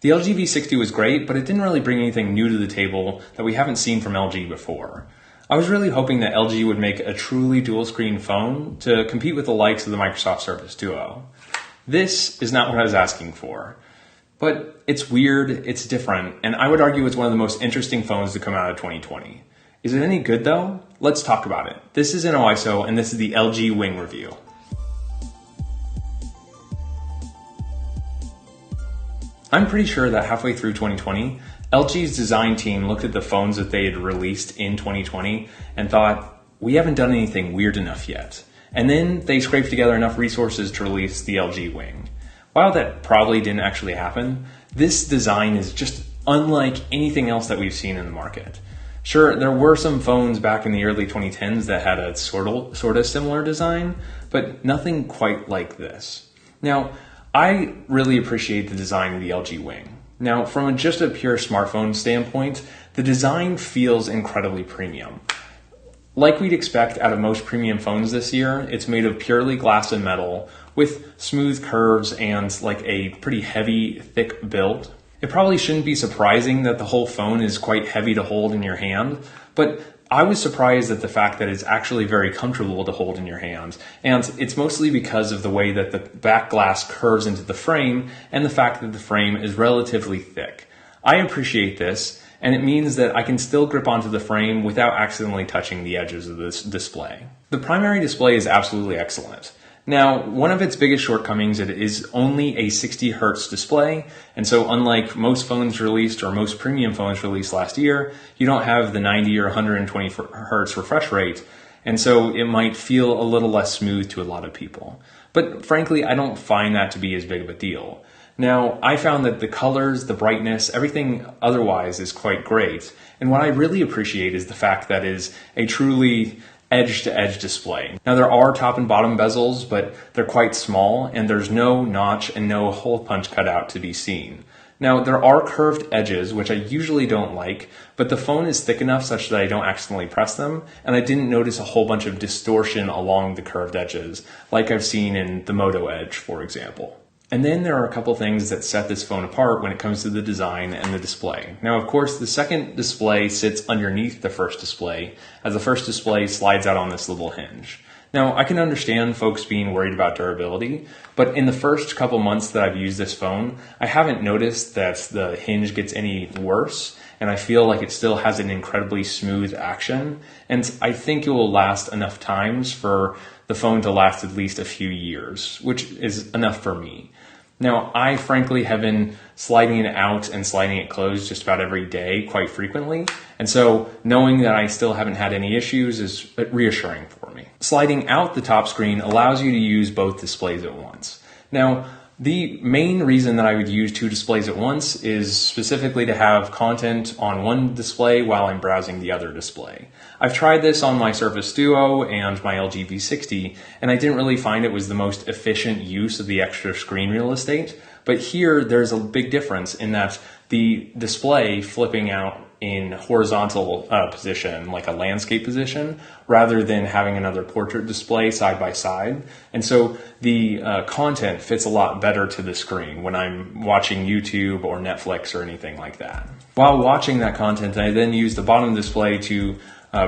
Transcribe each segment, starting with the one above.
The LG V60 was great, but it didn't really bring anything new to the table that we haven't seen from LG before. I was really hoping that LG would make a truly dual-screen phone to compete with the likes of the Microsoft Surface Duo. This is not what I was asking for. But it's weird, it's different, and I would argue it's one of the most interesting phones to come out of 2020. Is it any good though? Let's talk about it. This is NOISO, and this is the LG Wing review. I'm pretty sure that halfway through 2020, LG's design team looked at the phones that they had released in 2020 and thought, we haven't done anything weird enough yet. And then they scraped together enough resources to release the LG Wing. While that probably didn't actually happen, this design is just unlike anything else that we've seen in the market. Sure, there were some phones back in the early 2010s that had a sort of similar design, but nothing quite like this. Now, I really appreciate the design of the LG Wing. Now, from just a pure smartphone standpoint, the design feels incredibly premium. Like we'd expect out of most premium phones this year, it's made of purely glass and metal with smooth curves and like a pretty heavy, thick build. It probably shouldn't be surprising that the whole phone is quite heavy to hold in your hand, but I was surprised at the fact that it's actually very comfortable to hold in your hand, and it's mostly because of the way that the back glass curves into the frame and the fact that the frame is relatively thick. I appreciate this, and it means that I can still grip onto the frame without accidentally touching the edges of this display. The primary display is absolutely excellent. Now, one of its biggest shortcomings is it is only a 60 Hz display, and so unlike most phones released or most premium phones released last year, you don't have the 90 or 120 Hz refresh rate, and so it might feel a little less smooth to a lot of people. But frankly, I don't find that to be as big of a deal. Now, I found that the colors, the brightness, everything otherwise is quite great, and what I really appreciate is the fact that it is a truly edge-to-edge display. Now there are top and bottom bezels, but they're quite small and there's no notch and no hole punch cut out to be seen. Now there are curved edges, which I usually don't like, but the phone is thick enough such that I don't accidentally press them, and I didn't notice a whole bunch of distortion along the curved edges, like I've seen in the Moto Edge, for example. And then there are a couple things that set this phone apart when it comes to the design and the display. Now, of course, the second display sits underneath the first display, as the first display slides out on this little hinge. Now, I can understand folks being worried about durability, but in the first couple months that I've used this phone, I haven't noticed that the hinge gets any worse, and I feel like it still has an incredibly smooth action, and I think it will last enough times for the phone to last at least a few years, which is enough for me. Now, I frankly have been sliding it out and sliding it closed just about every day quite frequently, and so knowing that I still haven't had any issues is reassuring for me. Sliding out the top screen allows you to use both displays at once. Now, the main reason that I would use two displays at once is specifically to have content on one display while I'm browsing the other display. I've tried this on my Surface Duo and my LG V60, and I didn't really find it was the most efficient use of the extra screen real estate, but here there's a big difference in that the display flipping out in horizontal position, like a landscape position, rather than having another portrait display side by side. And so the content fits a lot better to the screen when I'm watching YouTube or Netflix or anything like that. While watching that content, I then use the bottom display to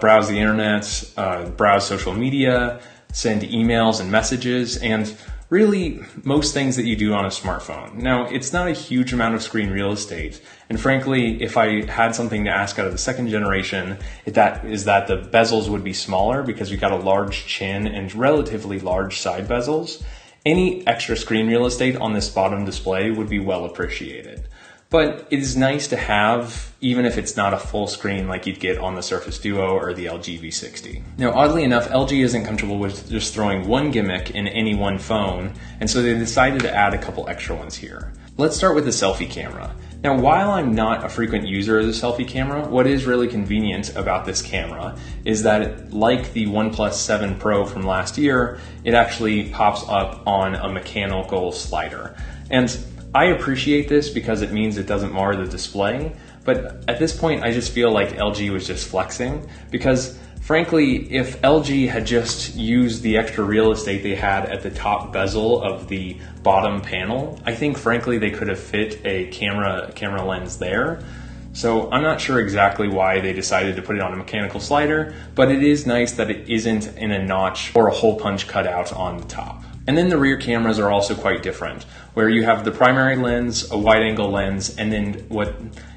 browse the internet, browse social media, send emails and messages, and really most things that you do on a smartphone. Now, it's not a huge amount of screen real estate, and frankly, if I had something to ask out of the second generation, that the bezels would be smaller because we've got a large chin and relatively large side bezels. Any extra screen real estate on this bottom display would be well appreciated. But it is nice to have, even if it's not a full screen like you'd get on the Surface Duo or the LG V60. Now, oddly enough, LG isn't comfortable with just throwing one gimmick in any one phone, and so they decided to add a couple extra ones here. Let's start with the selfie camera. Now, while I'm not a frequent user of the selfie camera, what is really convenient about this camera is that, like the OnePlus 7 Pro from last year, it actually pops up on a mechanical slider. And I appreciate this because it means it doesn't mar the display, but at this point I just feel like LG was just flexing, because Frankly, if LG had just used the extra real estate they had at the top bezel of the bottom panel, I think frankly they could have fit a camera lens there. So I'm not sure exactly why they decided to put it on a mechanical slider, but it is nice that it isn't in a notch or a hole punch cutout on the top. And then the rear cameras are also quite different, where you have the primary lens, a wide angle lens, and then what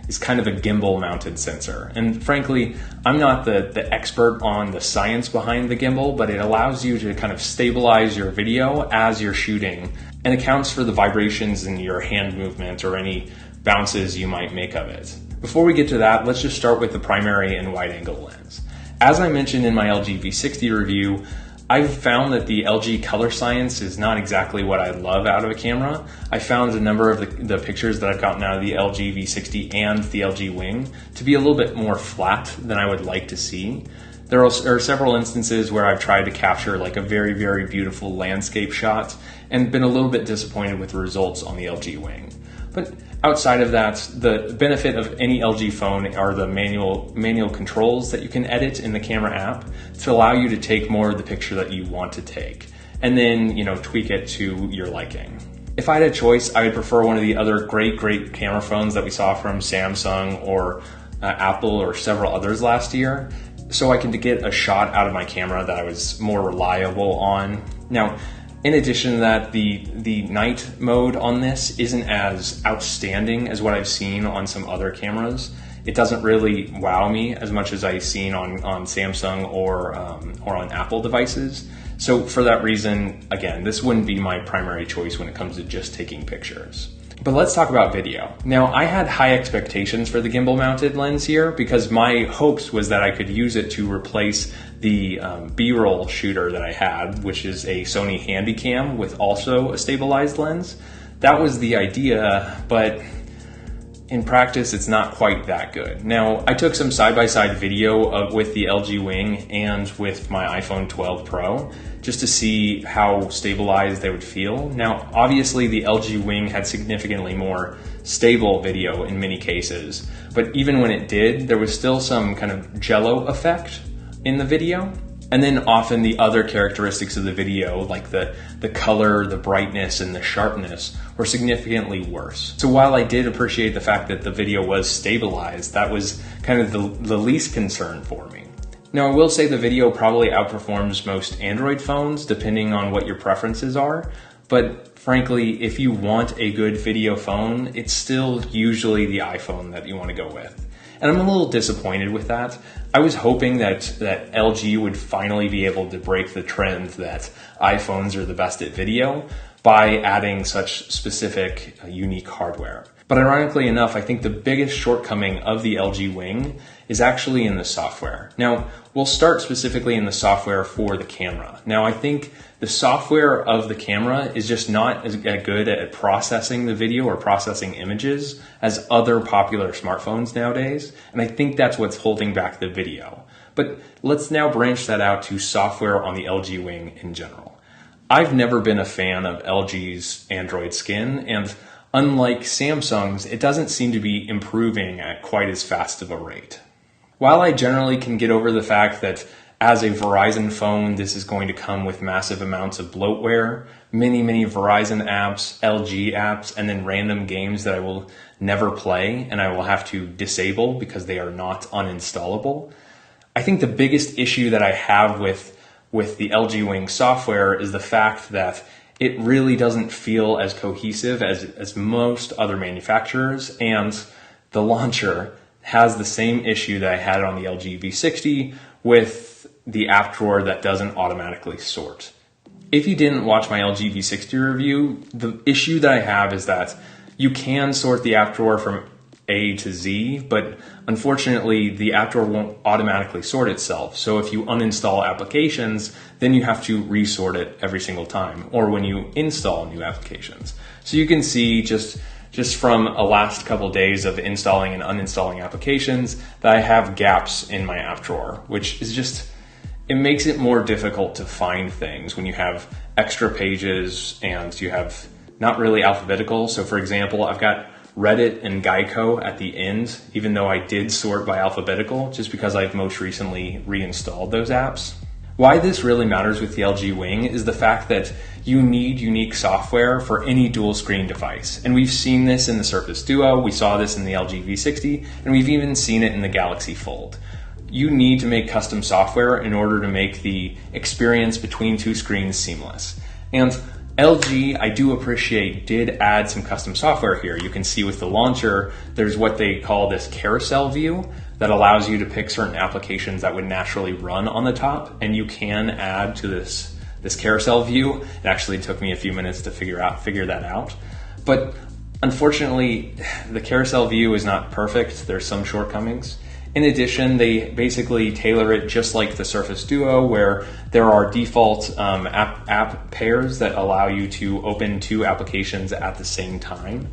is kind of a gimbal mounted sensor. And frankly, I'm not the expert on the science behind the gimbal, but it allows you to kind of stabilize your video as you're shooting and accounts for the vibrations in your hand movement or any bounces you might make of it. Before we get to that, let's just start with the primary and wide angle lens. As I mentioned in my LG V60 review, I've found that the LG color science is not exactly what I love out of a camera. I found a number of the pictures that I've gotten out of the LG V60 and the LG Wing to be a little bit more flat than I would like to see. There are several instances where I've tried to capture like a very, very beautiful landscape shot and been a little bit disappointed with the results on the LG Wing. But outside of that, the benefit of any LG phone are the manual controls that you can edit in the camera app to allow you to take more of the picture that you want to take, and then tweak it to your liking. If I had a choice, I would prefer one of the other great camera phones that we saw from Samsung or Apple or several others last year, so I can get a shot out of my camera that I was more reliable on. Now, in addition to that, the night mode on this isn't as outstanding as what I've seen on some other cameras. It doesn't really wow me as much as I've seen on Samsung or on Apple devices. So for that reason, again, this wouldn't be my primary choice when it comes to just taking pictures. But let's talk about video. Now, I had high expectations for the gimbal mounted lens here because my hopes was that I could use it to replace the B-roll shooter that I had, which is a Sony Handycam with also a stabilized lens. That was the idea, but in practice, it's not quite that good. Now, I took some side-by-side video with the LG Wing and with my iPhone 12 Pro just to see how stabilized they would feel. Now, obviously, the LG Wing had significantly more stable video in many cases, but even when it did, there was still some kind of jello effect in the video. And then often the other characteristics of the video, like the color, the brightness, and the sharpness, were significantly worse. So while I did appreciate the fact that the video was stabilized, that was kind of the least concern for me. Now, I will say the video probably outperforms most Android phones, depending on what your preferences are. But frankly, if you want a good video phone, it's still usually the iPhone that you want to go with. And I'm a little disappointed with that. I was hoping that LG would finally be able to break the trend that iPhones are the best at video by adding such specific, unique hardware. But ironically enough, I think the biggest shortcoming of the LG Wing is actually in the software. Now, we'll start specifically in the software for the camera. Now, I think the software of the camera is just not as good at processing the video or processing images as other popular smartphones nowadays. And I think that's what's holding back the video. But let's now branch that out to software on the LG Wing in general. I've never been a fan of LG's Android skin, and unlike Samsung's, it doesn't seem to be improving at quite as fast of a rate. While I generally can get over the fact that as a Verizon phone, this is going to come with massive amounts of bloatware, many Verizon apps, LG apps, and then random games that I will never play and I will have to disable because they are not uninstallable. I think the biggest issue that I have with the LG Wing software is the fact that it really doesn't feel as cohesive as most other manufacturers, and the launcher has the same issue that I had on the LG V60 with the app drawer that doesn't automatically sort. If you didn't watch my LG V60 review, the issue that I have is that you can sort the app drawer from A to Z, but unfortunately the app drawer won't automatically sort itself. So if you uninstall applications, then you have to resort it every single time, or when you install new applications. So you can see just from a last couple of days of installing and uninstalling applications that I have gaps in my app drawer, which is just, it makes it more difficult to find things when you have extra pages and you have not really alphabetical. So for example, I've got Reddit and Geico at the end, even though I did sort by alphabetical, just because I've most recently reinstalled those apps. Why this really matters with the LG Wing is the fact that you need unique software for any dual screen device. And we've seen this in the Surface Duo, we saw this in the LG V60, and we've even seen it in the Galaxy Fold. You need to make custom software in order to make the experience between two screens seamless. And LG, I do appreciate, did add some custom software here. You can see with the launcher, there's what they call this carousel view that allows you to pick certain applications that would naturally run on the top, and you can add to this carousel view. It actually took me a few minutes to figure that out. But unfortunately, the carousel view is not perfect. There's some shortcomings. In addition, they basically tailor it just like the Surface Duo, where there are default app pairs that allow you to open two applications at the same time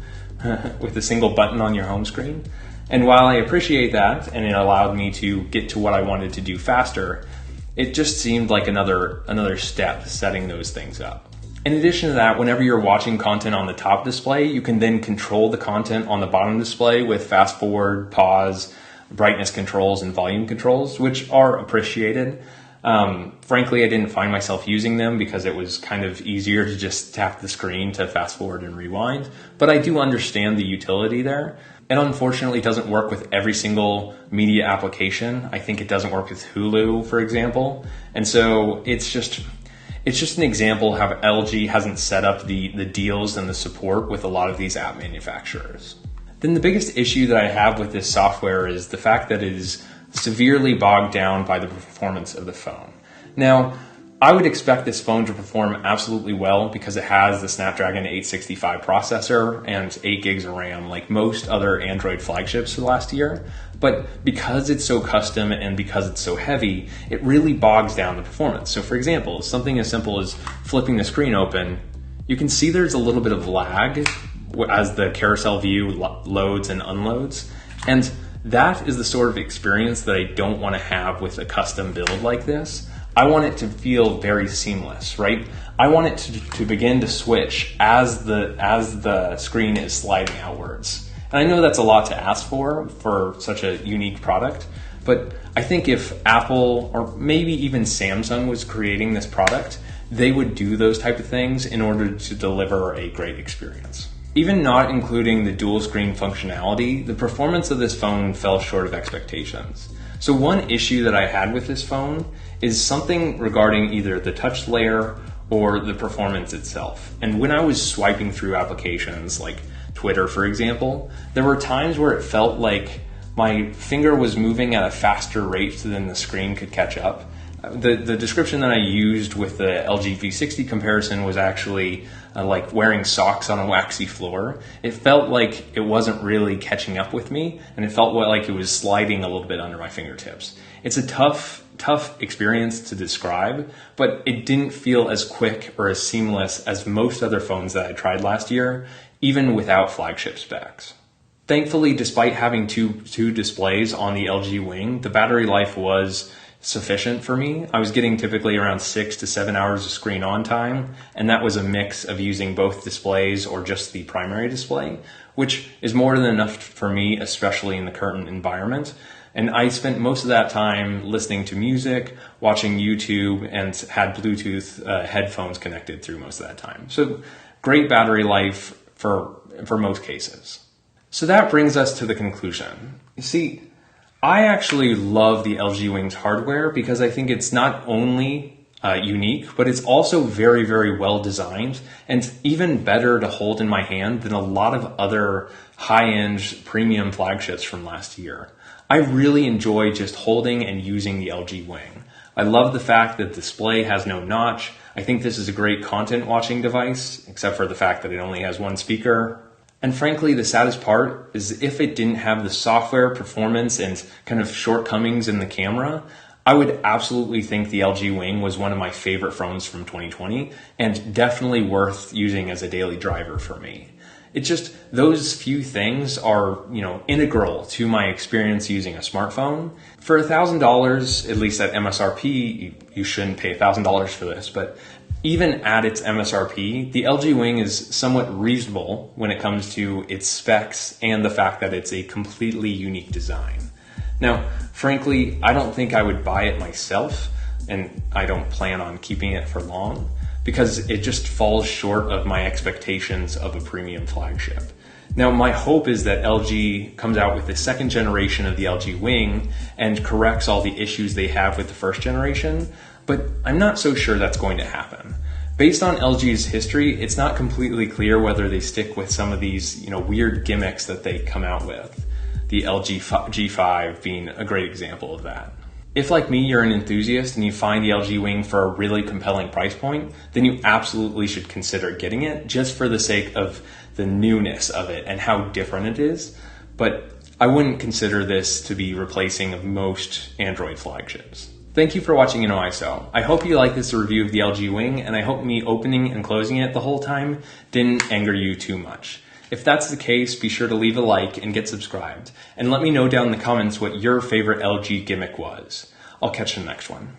with a single button on your home screen. And while I appreciate that, and it allowed me to get to what I wanted to do faster, it just seemed like another step setting those things up. In addition to that, whenever you're watching content on the top display, you can then control the content on the bottom display with fast forward, pause, brightness controls, and volume controls, which are appreciated. Frankly, I didn't find myself using them because it was kind of easier to just tap the screen to fast forward and rewind. But I do understand the utility there. It unfortunately doesn't work with every single media application. I think it doesn't work with Hulu, for example. And so it's just an example how LG hasn't set up the deals and the support with a lot of these app manufacturers. Then the biggest issue that I have with this software is the fact that it is severely bogged down by the performance of the phone. Now, I would expect this phone to perform absolutely well because it has the Snapdragon 865 processor and 8 gigs of RAM like most other Android flagships for the last year. But because it's so custom and because it's so heavy, it really bogs down the performance. So for example, something as simple as flipping the screen open, you can see there's a little bit of lag as the carousel view loads and unloads. And that is the sort of experience that I don't want to have with a custom build like this. I want it to feel very seamless, right? I want it to begin to switch as the screen is sliding outwards. And I know that's a lot to ask for such a unique product, but I think if Apple or maybe even Samsung was creating this product, they would do those type of things in order to deliver a great experience. Even not including the dual screen functionality, the performance of this phone fell short of expectations. So one issue that I had with this phone is something regarding either the touch layer or the performance itself. And when I was swiping through applications like Twitter, for example, there were times where it felt like my finger was moving at a faster rate than the screen could catch up. The description that I used with the LG V60 comparison was actually like wearing socks on a waxy floor. It felt like it wasn't really catching up with me, and it felt like it was sliding a little bit under my fingertips. It's a tough experience to describe, but it didn't feel as quick or as seamless as most other phones that I tried last year, even without flagship specs. Thankfully, despite having two displays on the LG Wing, the battery life was sufficient for me. I was getting typically around 6 to 7 hours of screen on time, and that was a mix of using both displays or just the primary display, which is more than enough for me, especially in the current environment. And I spent most of that time listening to music, watching YouTube, and had Bluetooth headphones connected through most of that time. So great battery life for most cases. So that brings us to the conclusion. You see, I actually love the LG Wing's hardware because I think it's not only unique, but it's also very, very well designed and even better to hold in my hand than a lot of other high-end premium flagships from last year. I really enjoy just holding and using the LG Wing. I love the fact that the display has no notch. I think this is a great content watching device, except for the fact that it only has one speaker. And frankly, the saddest part is if it didn't have the software performance and kind of shortcomings in the camera, I would absolutely think the LG Wing was one of my favorite phones from 2020 and definitely worth using as a daily driver for me. It's just those few things are, integral to my experience using a smartphone. For $1,000, at least at MSRP, you shouldn't pay $1,000 for this, but Even at its MSRP, the LG Wing is somewhat reasonable when it comes to its specs and the fact that it's a completely unique design. Now, frankly, I don't think I would buy it myself, and I don't plan on keeping it for long, because it just falls short of my expectations of a premium flagship. Now, my hope is that LG comes out with the second generation of the LG Wing and corrects all the issues they have with the first generation, but I'm not so sure that's going to happen. Based on LG's history, it's not completely clear whether they stick with some of these, weird gimmicks that they come out with. The LG G5 being a great example of that. If, like me, you're an enthusiast and you find the LG Wing for a really compelling price point, then you absolutely should consider getting it just for the sake of the newness of it and how different it is. But I wouldn't consider this to be replacing of most Android flagships. Thank you for watching ISO. I hope you like this review of the LG Wing, and I hope me opening and closing it the whole time didn't anger you too much. If that's the case, be sure to leave a like and get subscribed, and let me know down in the comments what your favorite LG gimmick was. I'll catch you in the next one.